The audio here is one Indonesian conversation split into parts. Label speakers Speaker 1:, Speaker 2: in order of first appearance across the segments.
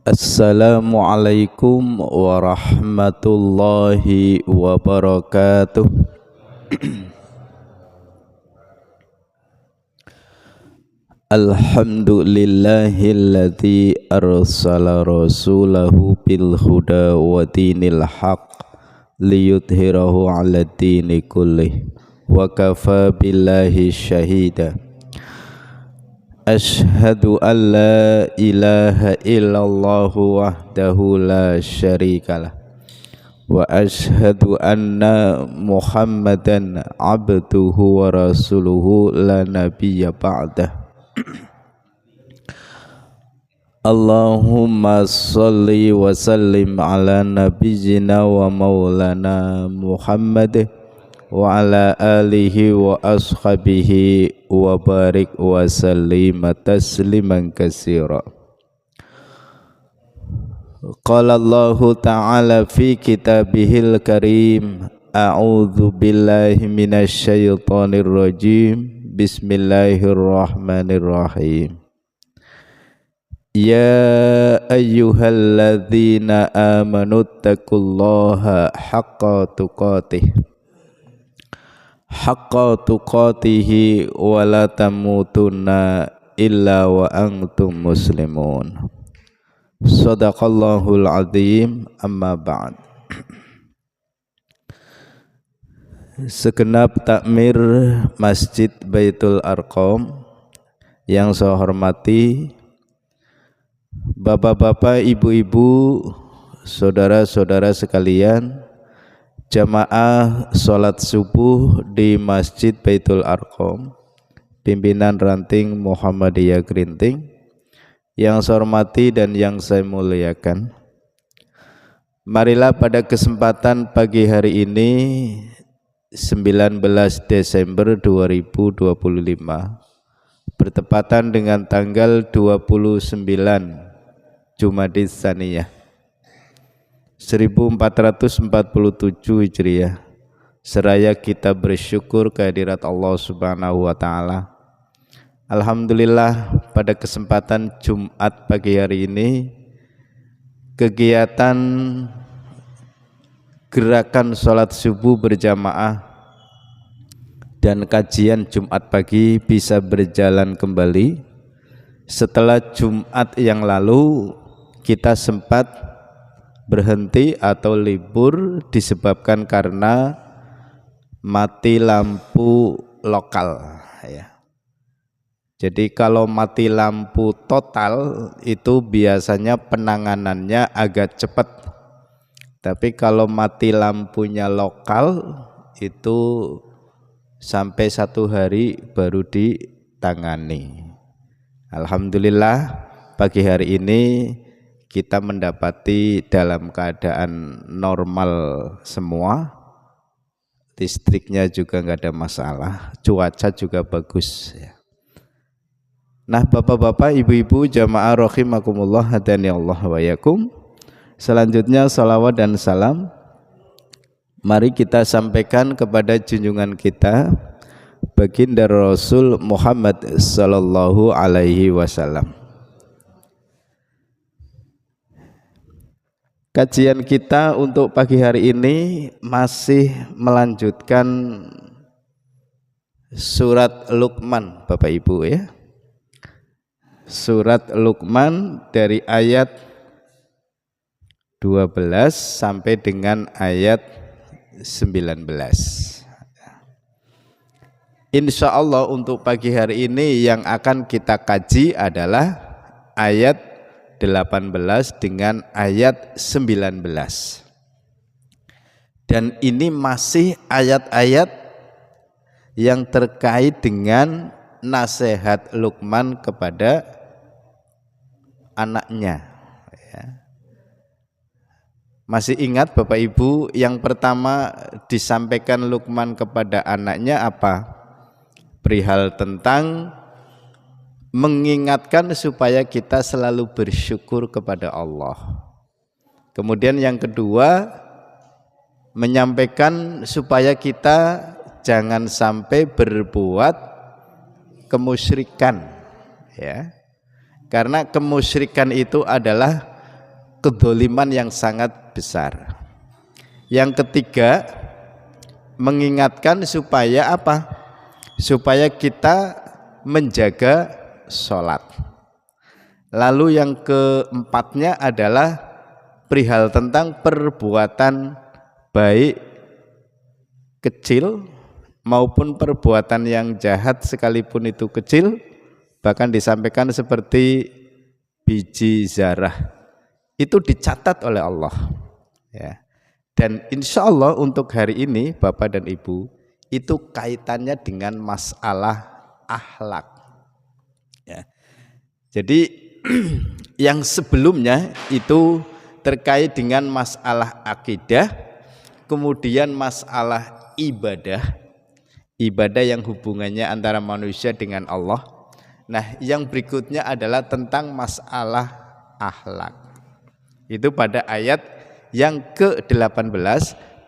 Speaker 1: Assalamualaikum warahmatullahi wabarakatuh. Alhamdulillahilladzi arsala rasulahu bil huda wa dinil haq liyudhhirahu 'ala dini kullih wa kafa billahi syahida. Ashhadu an la ilaha illallah wahdahu la syarikalah wa ashhadu anna Muhammadan abduhu wa rasuluhu la nabiyya ba'dah. Allahumma salli wa sallim ala nabiyyina wa maulana Muhammad wa ala alihi wa ashabihi wa barik wa sallim tasliman katsira. Qala Allah ta'ala fi kitabihil karim, a'udzu billahi minasy syaithanir rajim, bismillahirrahmanirrahim. Ya ayyuhalladzina amanu taqullaha haqqa tuqatihi wa la tamutunna illa wa antum muslimun. Shadaqallahul azim. Amma ba'd. Segenap takmir Masjid Baitul Arqam yang saya hormati, bapak-bapak, ibu-ibu, saudara-saudara sekalian, jamaah sholat subuh di Masjid Baitul Arqam, pimpinan ranting Muhammadiyah Grinting, yang saya hormati dan yang saya muliakan. Marilah pada kesempatan pagi hari ini 19 Desember 2025 bertepatan dengan tanggal 29 Jumadis Tsaniyah 1447 Hijriah, seraya kita bersyukur kehadirat Allah Subhanahu wa taala. Alhamdulillah, pada kesempatan Jumat pagi hari ini kegiatan gerakan sholat subuh berjamaah dan kajian Jumat pagi bisa berjalan kembali. Setelah Jumat yang lalu kita sempat berhenti atau libur disebabkan karena mati lampu lokal ya. Jadi kalau mati lampu total itu biasanya penanganannya agak cepat, tapi kalau mati lampunya lokal itu sampai 1 hari baru ditangani. Alhamdulillah, pagi hari ini kita mendapati dalam keadaan normal semua, listriknya juga nggak ada masalah, cuaca juga bagus ya. Nah, bapak-bapak, ibu-ibu, jamaah rahimakumullah, hadani Allah wa yakum. Selanjutnya salawat dan salam mari kita sampaikan kepada junjungan kita baginda Rasul Muhammad sallallahu alaihi wasallam. Kajian kita untuk pagi hari ini masih melanjutkan surat Luqman, Bapak Ibu ya. Surat Luqman dari ayat 12 sampai dengan ayat 19. Insya Allah untuk pagi hari ini yang akan kita kaji adalah ayat 18 dengan ayat 19. Dan ini masih ayat-ayat yang terkait dengan nasihat Luqman kepada anaknya ya. Masih ingat Bapak Ibu, yang pertama disampaikan Luqman kepada anaknya apa? Perihal tentang mengingatkan supaya kita selalu bersyukur kepada Allah. Kemudian yang kedua, menyampaikan supaya kita jangan sampai berbuat kemusyrikan ya. Karena kemusyrikan itu adalah kedzaliman yang sangat besar. Yang ketiga, mengingatkan supaya apa? Supaya kita menjaga sholat. Lalu yang keempatnya adalah perihal tentang perbuatan baik kecil maupun perbuatan yang jahat sekalipun itu kecil, bahkan disampaikan seperti biji zarah, itu dicatat oleh Allah, ya. Dan insya Allah untuk hari ini Bapak dan Ibu, itu kaitannya dengan masalah akhlak, ya. Jadi yang sebelumnya itu terkait dengan masalah akidah, kemudian masalah ibadah yang hubungannya antara manusia dengan Allah. Nah, yang berikutnya adalah tentang masalah akhlak. Itu pada ayat yang ke-18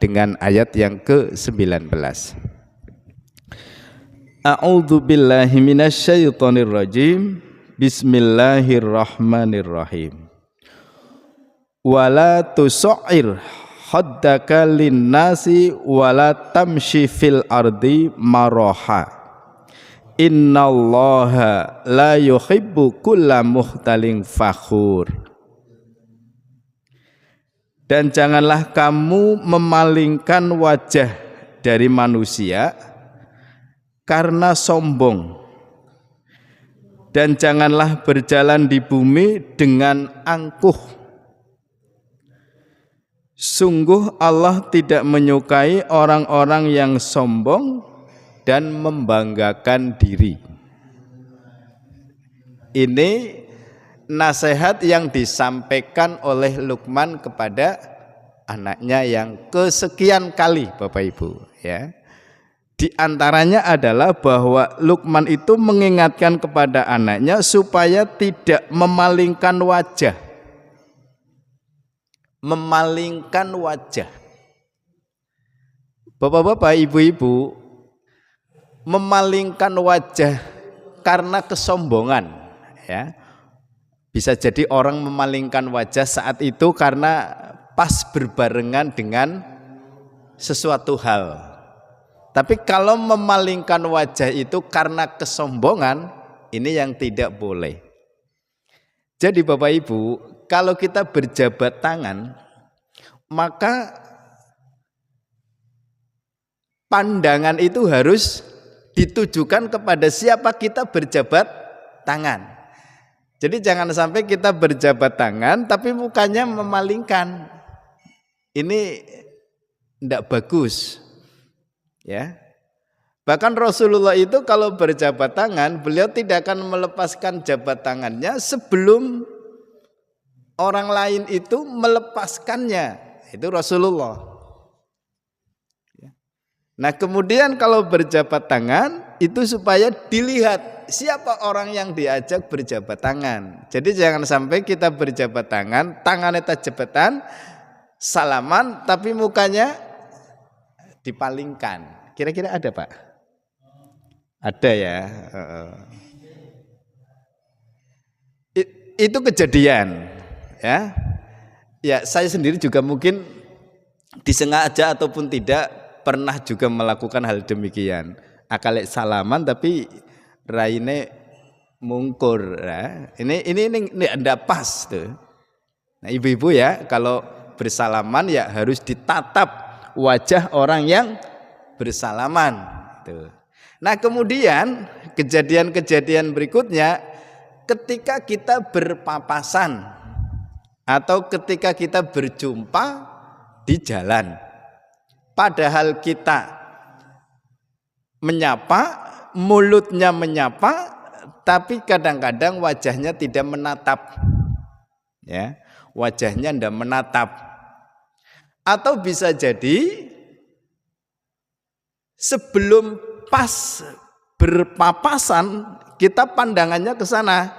Speaker 1: dengan ayat yang ke-19. A'udzu billahi minasyaitonir rajim. Bismillahirrahmanirrahim. Wala tusair haddaka linnasi wala tamshi fil ardi maraha. Innallaha la yuhibbu kulla mukhtalin fakhur. Dan janganlah kamu memalingkan wajah dari manusia karena sombong, dan janganlah berjalan di bumi dengan angkuh. Sungguh Allah tidak menyukai orang-orang yang sombong dan membanggakan diri. Ini nasihat yang disampaikan oleh Luqman kepada anaknya yang kesekian kali, Bapak Ibu, ya. Di antaranya adalah bahwa Luqman itu mengingatkan kepada anaknya supaya tidak memalingkan wajah. Memalingkan wajah. Bapak-bapak, ibu-ibu, memalingkan wajah karena kesombongan, ya. Bisa jadi orang memalingkan wajah saat itu karena pas berbarengan dengan sesuatu hal. Tapi kalau memalingkan wajah itu karena kesombongan, ini yang tidak boleh. Jadi Bapak Ibu, kalau kita berjabat tangan, maka pandangan itu harus ditujukan kepada siapa kita berjabat tangan. Jadi jangan sampai kita berjabat tangan tapi mukanya memalingkan. Ini tidak bagus, ya. Bahkan Rasulullah itu kalau berjabat tangan, beliau tidak akan melepaskan jabat tangannya sebelum orang lain itu melepaskannya. Itu Rasulullah. Nah, kemudian kalau berjabat tangan itu supaya dilihat siapa orang yang diajak berjabat tangan. Jadi jangan sampai kita berjabat tangan, tangannya tajabatan, salaman tapi mukanya dipalingkan. Kira-kira ada, Pak? Ada ya. Itu kejadian, ya. Ya, saya sendiri juga mungkin disengaja ataupun tidak pernah juga melakukan hal demikian. Akalek salaman tapi raine mungkur, ya. Ini enggak pas tuh. Nah, ibu-ibu ya, kalau bersalaman ya harus ditatap wajah orang yang bersalaman tuh. Nah, kemudian kejadian-kejadian berikutnya ketika kita berpapasan atau ketika kita berjumpa di jalan, padahal kita menyapa, mulutnya menyapa, tapi kadang-kadang wajahnya tidak menatap, ya, wajahnya tidak menatap. Atau bisa jadi sebelum pas berpapasan kita pandangannya ke sana,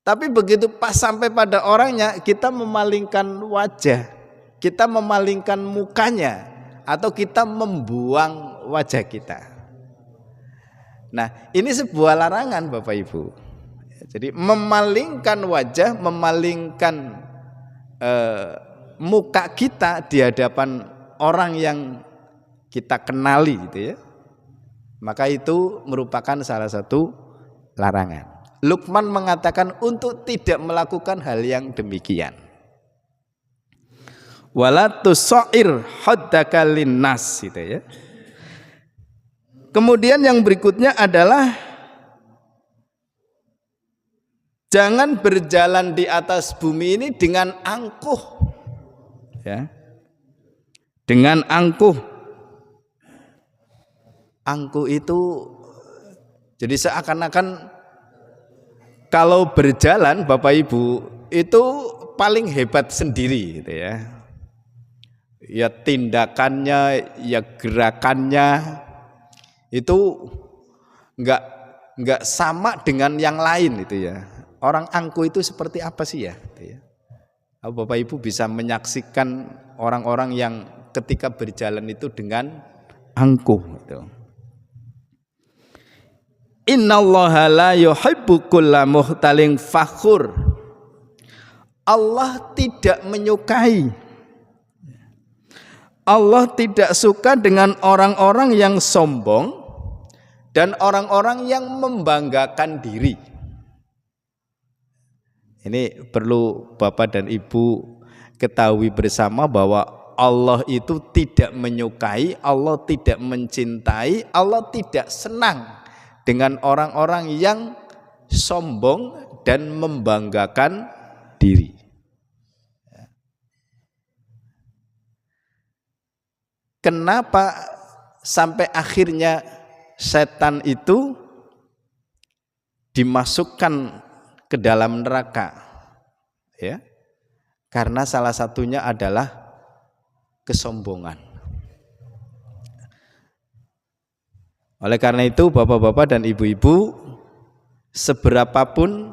Speaker 1: tapi begitu pas sampai pada orangnya kita memalingkan wajah, kita memalingkan mukanya, atau kita membuang wajah kita. Nah, ini sebuah larangan Bapak Ibu. Jadi memalingkan wajah, memalingkan muka kita di hadapan orang yang kita kenali gitu ya, maka itu merupakan salah satu larangan. Luqman mengatakan untuk tidak melakukan hal yang demikian. Wala tusair haddaka linnas gitu ya. Kemudian yang berikutnya adalah jangan berjalan di atas bumi ini dengan angkuh ya. Dengan angkuh. Angkuh itu jadi seakan-akan kalau berjalan Bapak Ibu itu paling hebat sendiri gitu ya. Ya tindakannya, ya gerakannya itu enggak sama dengan yang lain itu ya. Orang angkuh itu seperti apa sih ya? Gitu ya. Bapak Ibu bisa menyaksikan orang-orang yang ketika berjalan itu dengan angkuh gitu. Innallaha la yuhibbu kulla muhtalin fakhur. Allah tidak menyukai, Allah tidak suka dengan orang-orang yang sombong dan orang-orang yang membanggakan diri. Ini perlu Bapak dan Ibu ketahui bersama bahwa Allah itu tidak menyukai, Allah tidak mencintai, Allah tidak senang dengan orang-orang yang sombong dan membanggakan diri. Kenapa sampai akhirnya setan itu dimasukkan ke dalam neraka? Ya. Karena salah satunya adalah kesombongan. Oleh karena itu Bapak-bapak dan Ibu-ibu, seberapapun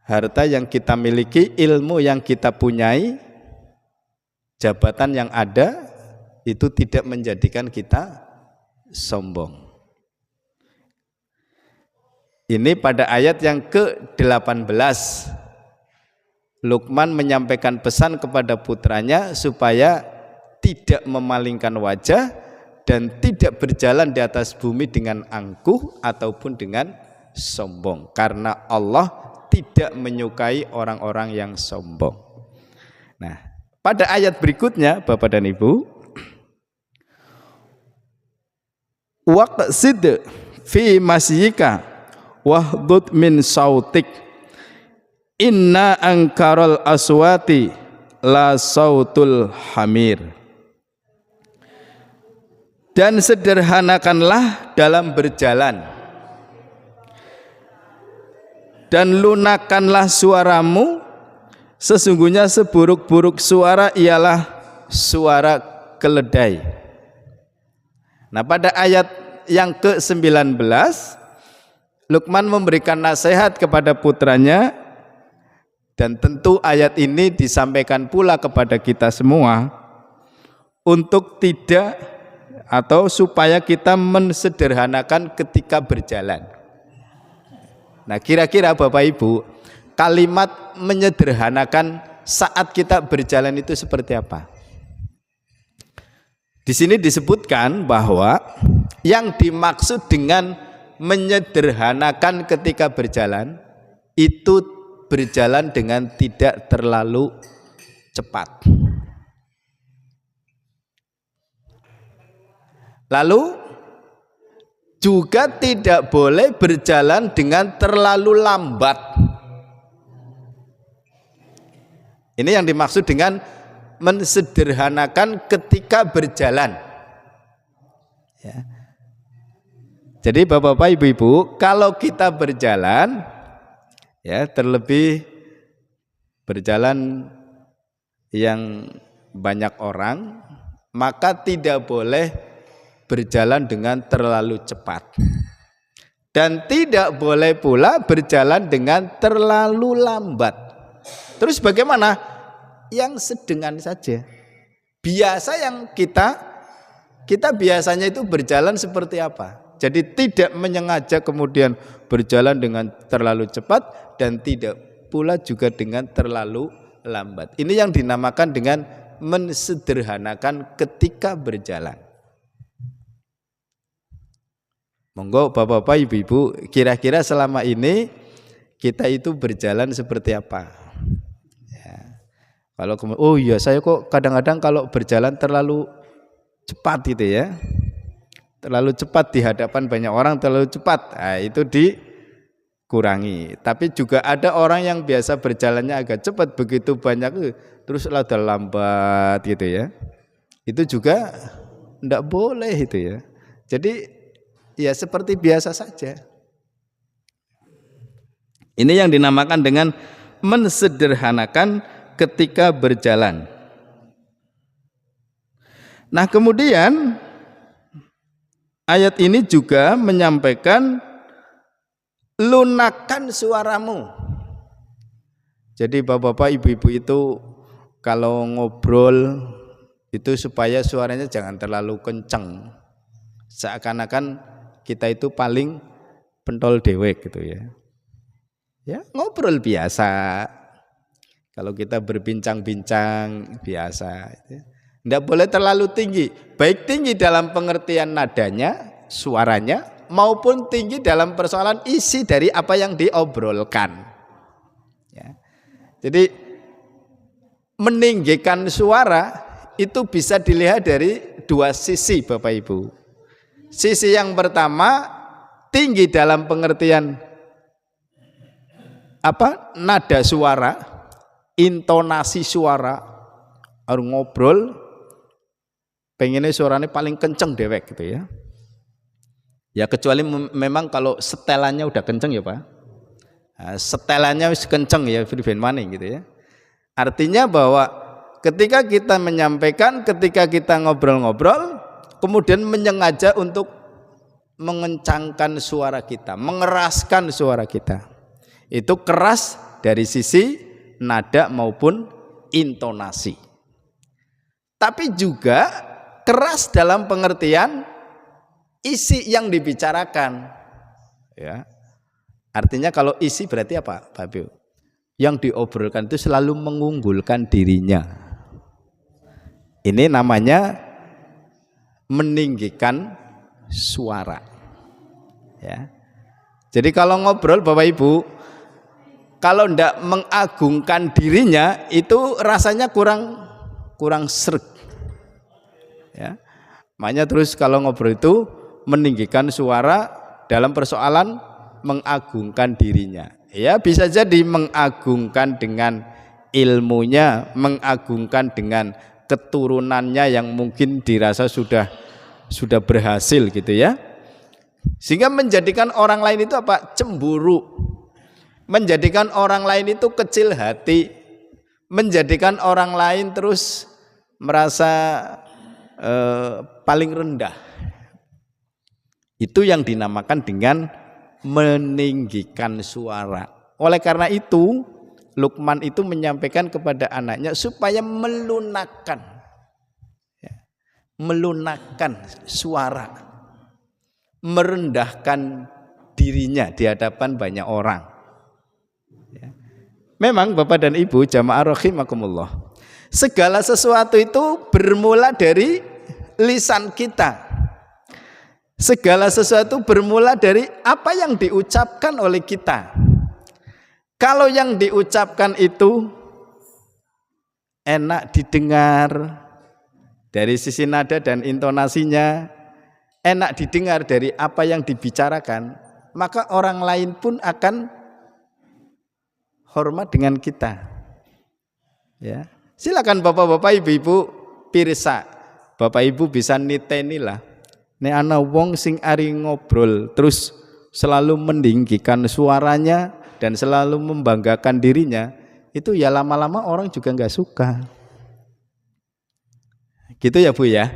Speaker 1: harta yang kita miliki, ilmu yang kita punyai, jabatan yang ada, itu tidak menjadikan kita sombong. Ini pada ayat yang ke-18 Luqman menyampaikan pesan kepada putranya supaya tidak memalingkan wajah dan tidak berjalan di atas bumi dengan angkuh ataupun dengan sombong, karena Allah tidak menyukai orang-orang yang sombong. Nah, pada ayat berikutnya Bapak dan Ibu, waqsid fi masyika wahdud min sautik inna angkaral aswati la sautul hamir. Dan sederhanakanlah dalam berjalan, dan lunakanlah suaramu, sesungguhnya seburuk-buruk suara ialah suara keledai. Nah, pada ayat yang ke-19 Luqman memberikan nasihat kepada putranya, dan tentu ayat ini disampaikan pula kepada kita semua untuk tidak atau supaya kita mensederhanakan ketika berjalan. Nah, kira-kira Bapak Ibu, kalimat menyederhanakan saat kita berjalan itu seperti apa? Di sini disebutkan bahwa yang dimaksud dengan menyederhanakan ketika berjalan itu berjalan dengan tidak terlalu cepat. Lalu juga tidak boleh berjalan dengan terlalu lambat. Ini yang dimaksud dengan mensederhanakan ketika berjalan. Ya. Jadi Bapak-bapak, Ibu-ibu, kalau kita berjalan, ya terlebih berjalan yang banyak orang, maka tidak boleh berjalan dengan terlalu cepat, dan tidak boleh pula berjalan dengan terlalu lambat. Terus bagaimana? Yang sedengan saja. Biasa yang kita biasanya itu berjalan seperti apa? Jadi tidak menyengaja kemudian berjalan dengan terlalu cepat dan tidak pula juga dengan terlalu lambat. Ini yang dinamakan dengan mensederhanakan ketika berjalan. Monggo bapak-bapak, ibu-ibu, kira-kira selama ini kita itu berjalan seperti apa? Ya. Kalau oh iya, saya kok kadang-kadang kalau berjalan terlalu cepat gitu ya, terlalu cepat di hadapan banyak orang, terlalu cepat. Nah, itu dikurangi. Tapi juga ada orang yang biasa berjalannya agak cepat, begitu banyak terus rada lambat gitu ya. Itu juga enggak boleh itu ya. Jadi ya seperti biasa saja. Ini yang dinamakan dengan mensederhanakan ketika berjalan. Nah, kemudian ayat ini juga menyampaikan lunakan suaramu. Jadi bapak-bapak, ibu-ibu itu kalau ngobrol itu supaya suaranya jangan terlalu kencang. Seakan-akan kita itu paling pentol dewek gitu ya. Ya, ngobrol biasa. Kalau kita berbincang-bincang biasa. Tidak boleh terlalu tinggi. Baik tinggi dalam pengertian nadanya, suaranya, maupun tinggi dalam persoalan isi dari apa yang diobrolkan. Ya. Jadi meninggikan suara itu bisa dilihat dari dua sisi Bapak Ibu. Sisi yang pertama tinggi dalam pengertian apa? Nada suara, intonasi suara. Harus ngobrol pengennya suaranya paling kenceng dewek gitu ya. Ya kecuali memang kalau setelannya udah kenceng ya Pak. Nah, setelannya wis kenceng ya ben maning gitu ya. Artinya bahwa ketika kita menyampaikan, ketika kita ngobrol-ngobrol, kemudian menyengaja untuk mengencangkan suara kita, mengeraskan suara kita. Itu keras dari sisi nada maupun intonasi. Tapi juga keras dalam pengertian isi yang dibicarakan. Ya. Artinya kalau isi berarti apa, Pak Biu? Yang diobrolkan itu selalu mengunggulkan dirinya. Ini namanya meninggikan suara. Ya. Jadi kalau ngobrol Bapak Ibu, kalau ndak mengagungkan dirinya itu rasanya kurang sreg. Ya. Makanya terus kalau ngobrol itu meninggikan suara dalam persoalan mengagungkan dirinya. Ya bisa jadi mengagungkan dengan ilmunya, mengagungkan dengan keturunannya yang mungkin dirasa sudah berhasil gitu ya. Sehingga menjadikan orang lain itu apa? Cemburu. Menjadikan orang lain itu kecil hati, menjadikan orang lain terus merasa paling rendah. Itu yang dinamakan dengan meninggikan suara. Oleh karena itu Luqman itu menyampaikan kepada anaknya supaya melunakkan suara, merendahkan dirinya di hadapan banyak orang. Memang Bapak dan Ibu jamaah rahimakumullah, segala sesuatu itu bermula dari lisan kita. Segala sesuatu bermula dari apa yang diucapkan oleh kita. Kalau yang diucapkan itu enak didengar dari sisi nada dan intonasinya, enak didengar dari apa yang dibicarakan, maka orang lain pun akan hormat dengan kita. Ya, silakan bapak-bapak, ibu-ibu pirsa. Bapak ibu bisa niteni lah. Nek ana wong sing ari ngobrol terus selalu meninggikan suaranya dan selalu membanggakan dirinya, itu ya lama-lama orang juga nggak suka. Gitu ya Bu ya.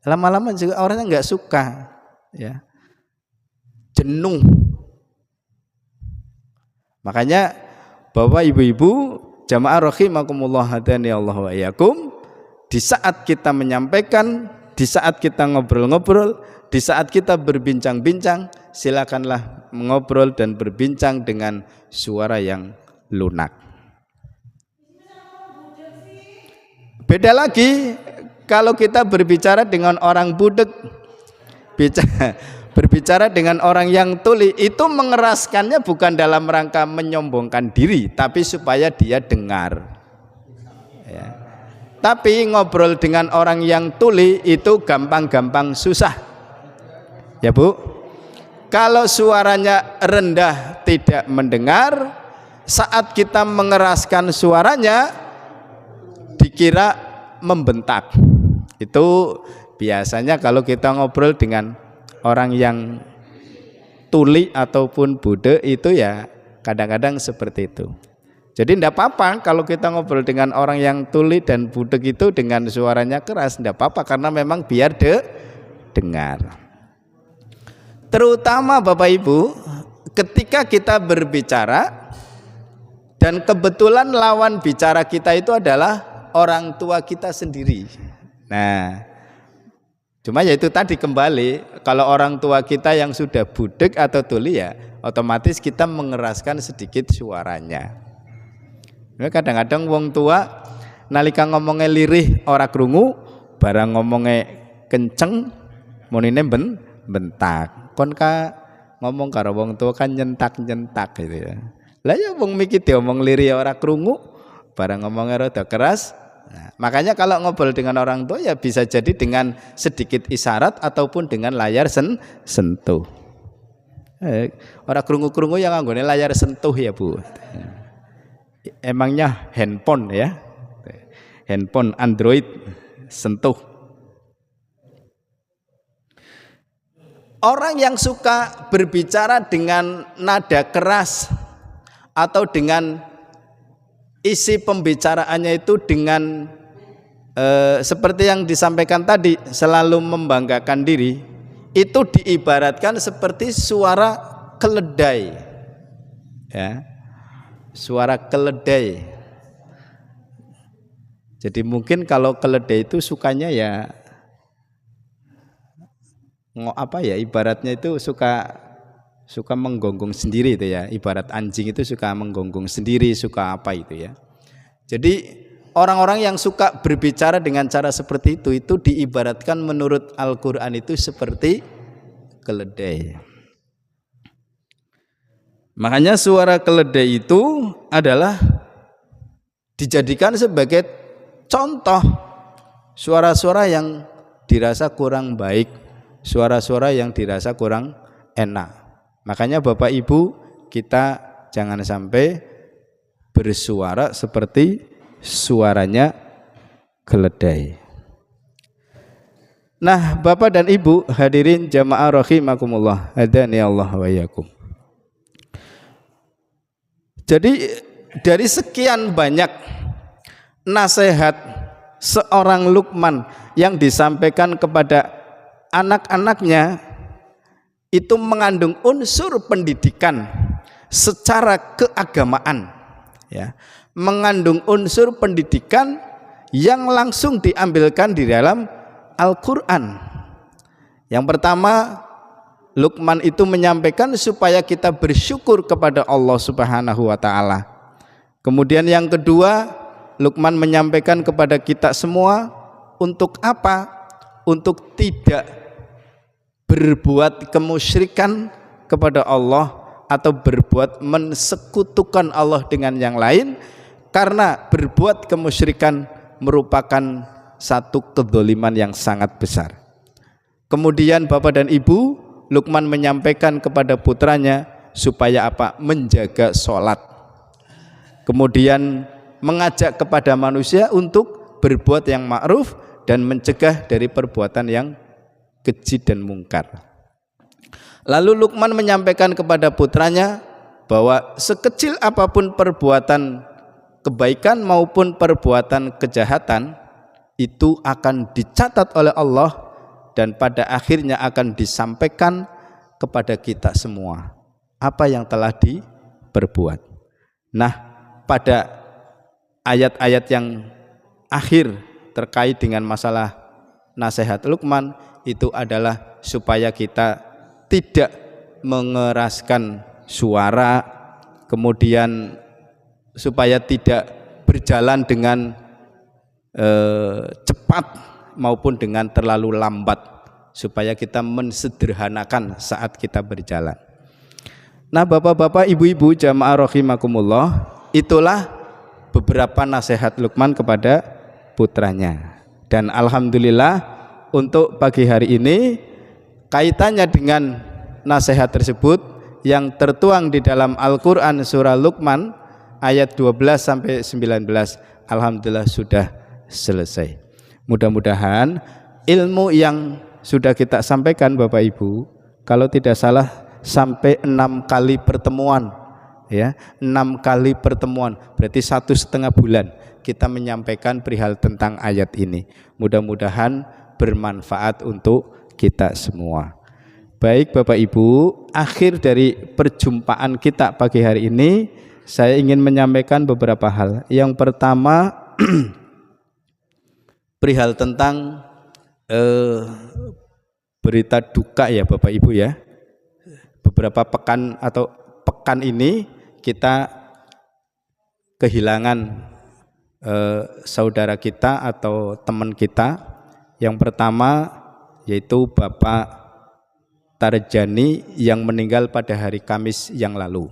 Speaker 1: Lama-lama juga orangnya nggak suka. Ya. Jenuh. Makanya Bapak ibu-ibu jamaah rahimakumullah hadani Allah wa iyyakum, di saat kita menyampaikan, di saat kita ngobrol-ngobrol, di saat kita berbincang-bincang, silakanlah mengobrol dan berbincang dengan suara yang lunak. Beda lagi kalau kita berbicara dengan orang budek, berbicara dengan orang yang tuli, itu mengeraskannya bukan dalam rangka menyombongkan diri, tapi supaya dia dengar. Ya. Tapi ngobrol dengan orang yang tuli itu gampang-gampang susah. Ya Bu, kalau suaranya rendah tidak mendengar, saat kita mengeraskan suaranya dikira membentak. Itu biasanya kalau kita ngobrol dengan orang yang tuli ataupun budek itu ya kadang-kadang seperti itu. Jadi tidak apa-apa kalau kita ngobrol dengan orang yang tuli dan budek itu dengan suaranya keras, tidak apa-apa karena memang biar dengar. Terutama Bapak Ibu, ketika kita berbicara dan kebetulan lawan bicara kita itu adalah orang tua kita sendiri. Nah, cuma ya itu tadi kembali, kalau orang tua kita yang sudah budek atau tuli ya otomatis kita mengeraskan sedikit suaranya. Kadang-kadang wong tua nalika ngomongnya lirih ora krungu, barang ngomongnya kenceng monine bentak. Kon ka ngomong karo wong tua kan nyentak-nyentak gitu ya. Lah ya wong mikir diomong lirih ora krungu, barang ngomongnya rada keras. Nah, makanya kalau ngobrol dengan orang tua ya bisa jadi dengan sedikit isyarat ataupun dengan layar sentuh. Orang krungu-krungu yang anggone layar sentuh ya Bu. Emangnya handphone ya, handphone Android sentuh. Orang yang suka berbicara dengan nada keras atau dengan isi pembicaraannya itu dengan seperti yang disampaikan tadi, selalu membanggakan diri, itu diibaratkan seperti suara keledai, ya, suara keledai. Jadi mungkin kalau keledai itu sukanya ya ibaratnya itu suka menggonggong sendiri itu ya, ibarat anjing itu suka menggonggong sendiri, suka apa itu ya. Jadi orang-orang yang suka berbicara dengan cara seperti itu diibaratkan menurut Al-Quran itu seperti keledai. Makanya suara keledai itu adalah dijadikan sebagai contoh suara-suara yang dirasa kurang baik, suara-suara yang dirasa kurang enak. Makanya Bapak Ibu, kita jangan sampai bersuara seperti suaranya keledai. Nah, Bapak dan Ibu hadirin jamaah rahimakumullah, hadani Allah wa iyyakum. Jadi dari sekian banyak nasihat seorang Luqman yang disampaikan kepada anak-anaknya, itu mengandung unsur pendidikan secara keagamaan, ya, mengandung unsur pendidikan yang langsung diambilkan di dalam Al-Quran. Yang pertama, Luqman itu menyampaikan supaya kita bersyukur kepada Allah Subhanahu wa ta'ala. Kemudian yang kedua, Luqman menyampaikan kepada kita semua untuk apa? Untuk tidak berbuat kemusyrikan kepada Allah atau berbuat mensekutukan Allah dengan yang lain, karena berbuat kemusyrikan merupakan satu kedzaliman yang sangat besar. Kemudian Bapak dan Ibu, Luqman menyampaikan kepada putranya supaya apa? Menjaga sholat. Kemudian mengajak kepada manusia untuk berbuat yang ma'ruf dan mencegah dari perbuatan yang keji dan mungkar. Lalu Luqman menyampaikan kepada putranya bahwa sekecil apapun perbuatan kebaikan maupun perbuatan kejahatan itu akan dicatat oleh Allah dan pada akhirnya akan disampaikan kepada kita semua apa yang telah diperbuat. Nah, pada ayat-ayat yang akhir terkait dengan masalah nasihat Luqman itu adalah supaya kita tidak mengeraskan suara, kemudian supaya tidak berjalan dengan cepat maupun dengan terlalu lambat, supaya kita mensederhanakan saat kita berjalan. Nah, bapak-bapak, ibu-ibu, jamaah rahimakumullah, itulah beberapa nasihat Luqman kepada putranya. Dan alhamdulillah untuk pagi hari ini kaitannya dengan nasihat tersebut yang tertuang di dalam Al-Quran surah Luqman ayat 12 sampai 19, alhamdulillah sudah selesai. Mudah-mudahan ilmu yang sudah kita sampaikan Bapak Ibu, kalau tidak salah sampai 6 kali pertemuan, ya, 6 kali pertemuan, berarti 1,5 bulan kita menyampaikan perihal tentang ayat ini. Mudah-mudahan bermanfaat untuk kita semua. Baik Bapak Ibu, akhir dari perjumpaan kita pagi hari ini saya ingin menyampaikan beberapa hal. Yang pertama perihal tentang berita duka ya Bapak Ibu ya. Beberapa pekan ini kita kehilangan saudara kita atau teman kita. Yang pertama yaitu Bapak Tarjani yang meninggal pada hari Kamis yang lalu.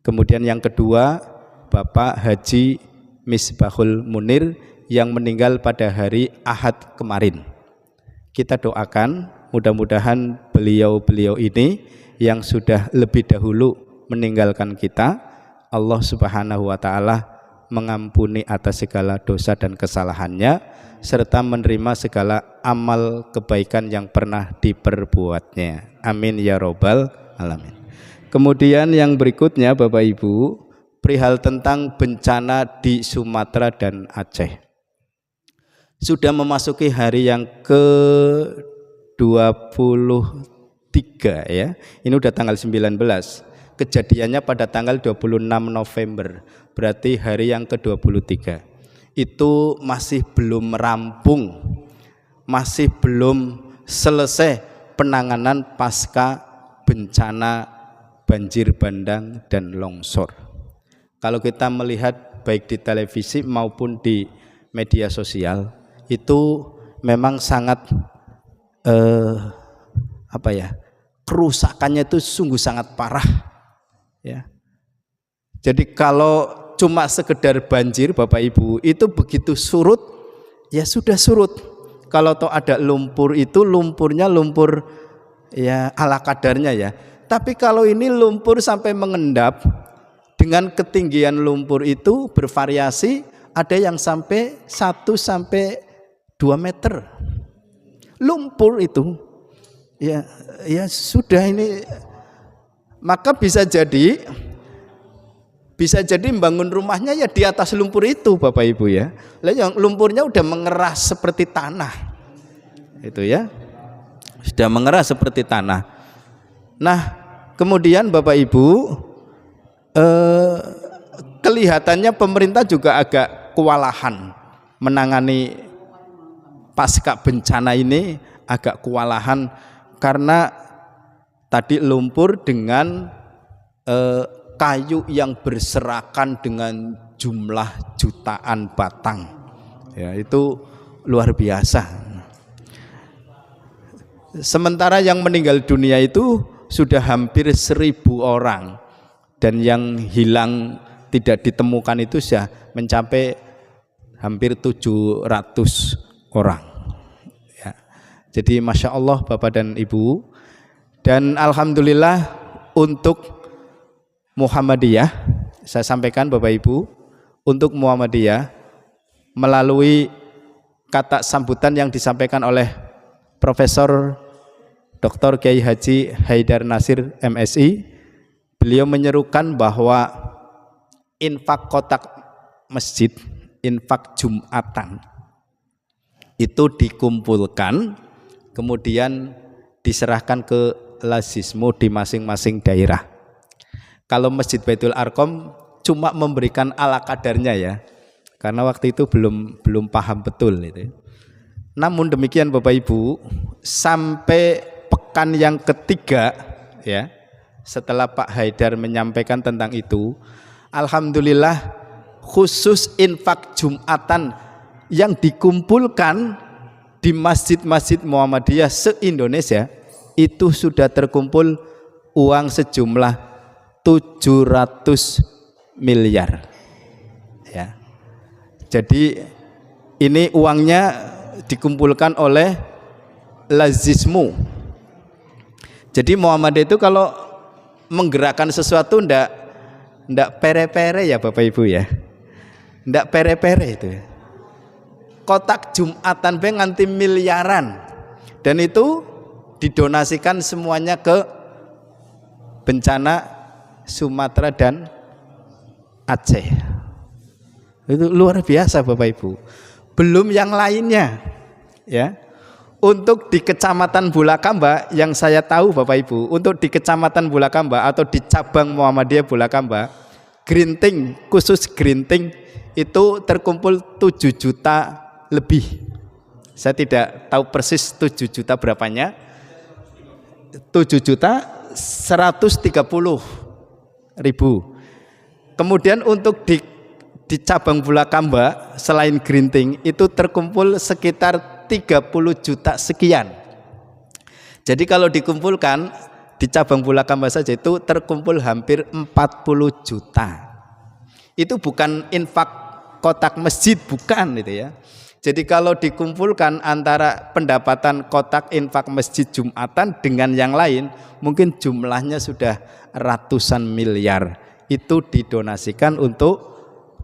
Speaker 1: Kemudian yang kedua Bapak Haji Misbahul Munir yang meninggal pada hari Ahad kemarin. Kita doakan mudah-mudahan beliau-beliau ini yang sudah lebih dahulu meninggalkan kita, Allah Subhanahu wa taala mengampuni atas segala dosa dan kesalahannya serta menerima segala amal kebaikan yang pernah diperbuatnya. Amin ya robbal alamin. Kemudian yang berikutnya Bapak Ibu, perihal tentang bencana di Sumatera dan Aceh. Sudah memasuki hari yang ke-23 ya. Ini udah tanggal 19. Kejadiannya pada tanggal 26 November. Berarti hari yang ke-23. Itu masih belum rampung, masih belum selesai penanganan pasca bencana banjir bandang dan longsor. Kalau kita melihat baik di televisi maupun di media sosial, itu memang sangat kerusakannya itu sungguh sangat parah ya. Jadi kalau cuma sekedar banjir Bapak Ibu, itu begitu surut ya sudah surut. Kalau toh ada lumpur, itu lumpurnya lumpur ya ala kadarnya ya. Tapi kalau ini lumpur sampai mengendap, dengan ketinggian lumpur itu bervariasi, ada yang sampai 1 sampai 2 meter lumpur itu ya sudah ini. Maka bisa jadi membangun rumahnya ya di atas lumpur itu Bapak Ibu ya. Lah yang lumpurnya udah mengeras seperti tanah itu ya, sudah mengeras seperti tanah. Nah kemudian Bapak Ibu, kelihatannya pemerintah juga agak kewalahan menangani pasca bencana ini, agak kewalahan karena tadi lumpur dengan kayu yang berserakan dengan jumlah jutaan batang ya, itu luar biasa. Sementara yang meninggal dunia itu sudah hampir 1.000 orang dan yang hilang tidak ditemukan itu sudah mencapai hampir 700 orang ya. Jadi Masya Allah Bapak dan Ibu, dan alhamdulillah untuk Muhammadiyah, saya sampaikan Bapak Ibu, untuk Muhammadiyah melalui kata sambutan yang disampaikan oleh Profesor Dr. Kiai Haji Haidar Nasir MSI, beliau menyerukan bahwa infak kotak masjid, infak Jumatan itu dikumpulkan kemudian diserahkan ke lazismu di masing-masing daerah. Kalau Masjid Baitul Arqam cuma memberikan ala kadarnya ya, karena waktu itu belum paham betul itu. Namun demikian Bapak Ibu, sampai pekan yang ketiga ya, setelah Pak Haidar menyampaikan tentang itu, alhamdulillah khusus infak Jumatan yang dikumpulkan di masjid-masjid Muhammadiyah se-Indonesia itu sudah terkumpul uang sejumlah 700 miliar ya. Jadi ini uangnya dikumpulkan oleh Lazismu. Jadi Muhammadiyah itu kalau menggerakkan sesuatu ndak pere-pere ya Bapak Ibu ya. Ndak pere-pere itu. Kotak Jumatan be nganti miliaran. Dan itu didonasikan semuanya ke bencana Sumatera dan Aceh. Itu luar biasa Bapak Ibu. Belum yang lainnya ya. Untuk di Kecamatan Bulakamba yang saya tahu Bapak Ibu, untuk di Kecamatan Bulakamba atau di cabang Muhammadiyah Bulakamba, Grinting, khusus Grinting itu terkumpul 7 juta lebih. Saya tidak tahu persis 7 juta berapanya. 7 juta 130 ribu. Kemudian untuk di cabang Bulakamba selain Grinting itu terkumpul sekitar 30 juta sekian. Jadi kalau dikumpulkan di cabang Bulakamba saja itu terkumpul hampir 40 juta. Itu bukan infak kotak masjid, bukan itu ya. Jadi kalau dikumpulkan antara pendapatan kotak infak masjid Jumatan dengan yang lain, mungkin jumlahnya sudah ratusan miliar. Itu didonasikan untuk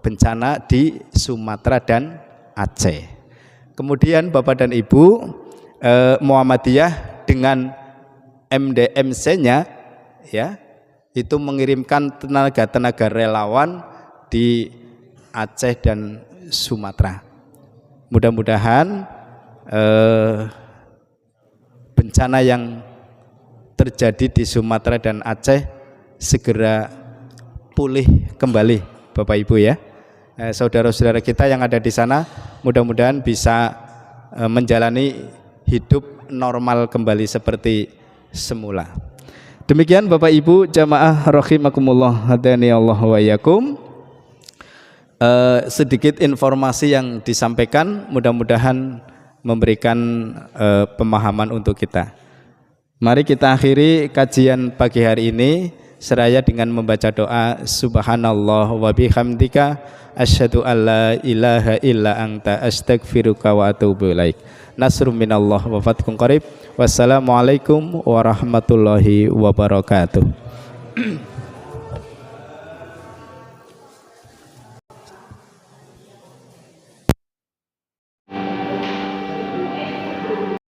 Speaker 1: bencana di Sumatera dan Aceh. Kemudian Bapak dan Ibu, Muhammadiyah dengan MDMC-nya ya, itu mengirimkan tenaga-tenaga relawan di Aceh dan Sumatera. Mudah-mudahan bencana yang terjadi di Sumatera dan Aceh segera pulih kembali Bapak Ibu ya. Saudara-saudara kita yang ada di sana mudah-mudahan bisa menjalani hidup normal kembali seperti semula. Demikian Bapak Ibu jamaah rahimakumullah, hadani Allah wa iyyakum. Sedikit informasi yang disampaikan mudah-mudahan memberikan pemahaman untuk kita. Mari kita akhiri kajian pagi hari ini seraya dengan membaca doa subhanallah wa bihamdika asyhadu alla ilaha illa anta astaghfiruka wa atubu ilaik. Nasrun minallah wa fathun qarib. Wassalamualaikum warahmatullahi wabarakatuh.